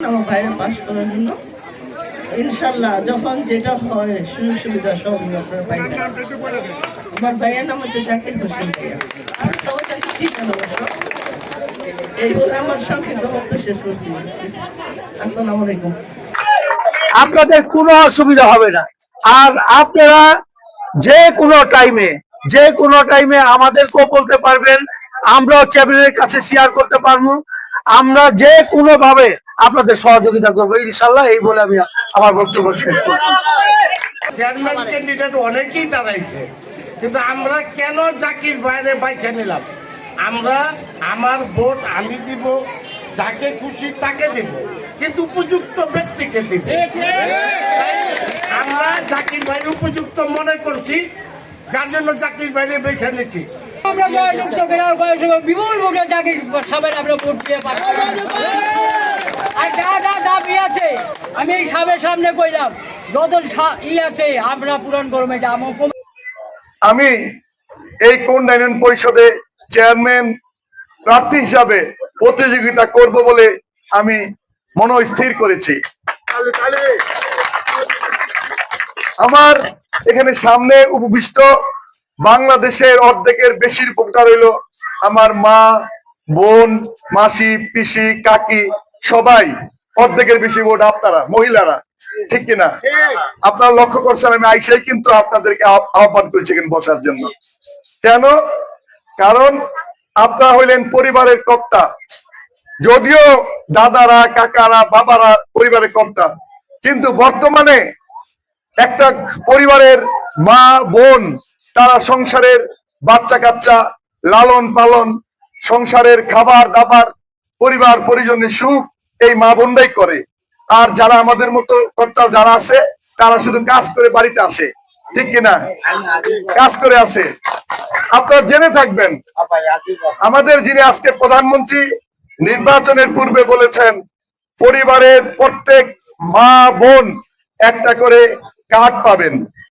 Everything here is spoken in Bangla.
আমার ভাইয়ের পাশ করার জন্য। ইনশাল্লাহ যখন যেটা হয় সুযোগ সুবিধা সব আপনারা পাইবেন। আমার ভাইয়ের নাম হচ্ছে জাকির হোসেন জিয়া। আর সবাই তাকে ঠিক ভালোবাসো। এই বলে আমার সংক্ষিপ্ত বক্তব্য শেষ করছি। আসসালামু আলাইকুম। আপনাদের কোনো অসুবিধা হবে না। আর আপনারা যে কোনো টাইমে আমাদেরকেও বলতে পারবেন, আমরাও চ্যানেলের কাছে শেয়ার করতে পারবো। আমরা যে কোনো ভাবে আপনাদের সহযোগিতা করবো ইনশাল্লাহ। এই বলে আমি আমার বক্তব্য শেষ করছি। চেয়ারম্যান ক্যান্ডিডেট অনেকেই দাঁড়াইছে, কিন্তু আমরা কেন জাকির বাইরে বাইছে নিলাম? আমরা আমার ভোট আমি দিব, যাকে খুশি তাকে দিব, কিন্তু উপযুক্ত ব্যক্তিকে দিব। আমরা জাকির বাইরে উপযুক্ত মনে করছি, যার জন্য জাকির বাইরে বেছে নিচ্ছি। আমরা জয়যুক্ত করার বয়সে বিপুল ভোটে জাকির সাহেবের আমরা ভোট দিয়ে পাই। আর যা দাবি আছে আমি এই সাহেবের সামনে কইলাম, যত আছে আমরা পূরণ করবো। এটা আমি এই কোন ইউনিয়ন পরিষদে চেয়ারম্যান প্রার্থী হিসাবে প্রতিযোগিতা করব বলে আমি মনস্থির করেছি। আমার এখানে সামনে উপবিষ্ট বাংলাদেশের অর্ধেকের বেশির ভোটার রইল আমার মা, বোন, মাসি, পিসি, কাকি, সবাই। অর্ধেকের বেশি ভোট আপনারা, মহিলারা, ঠিক কিনা? আপনারা লক্ষ্য করছেন আমি আইসাই কিন্তু আপনাদেরকে আহ্বান করেছি এখানে বসার জন্য। কেন? কারণ আপনারা হইলেন পরিবারের কর্তা। যদিও দাদারা, কাকারা, বাবারা পরিবারের কর্তা, কিন্তু বর্তমানে একটা পরিবারের মা, বোন, তারা সংসারের বাচ্চা কাচ্চা লালন পালন, সংসারের খাবার দাবার, পরিবার পরিজনের সুখ এই মা বোনরাই করে। আর যারা আমাদের মতো কর্তা যারা আছে, তারা শুধু কাজ করে বাড়িতে আসে, ঠিক কিনা? কাজ করে আসে। আপনারা জেনে থাকবেন, আমাদের যিনি আজকে প্রধানমন্ত্রী নির্বাচনের পূর্বে বলেছেন পরিবারের প্রত্যেক মা বোন একটা করে কার্ড পাবেন।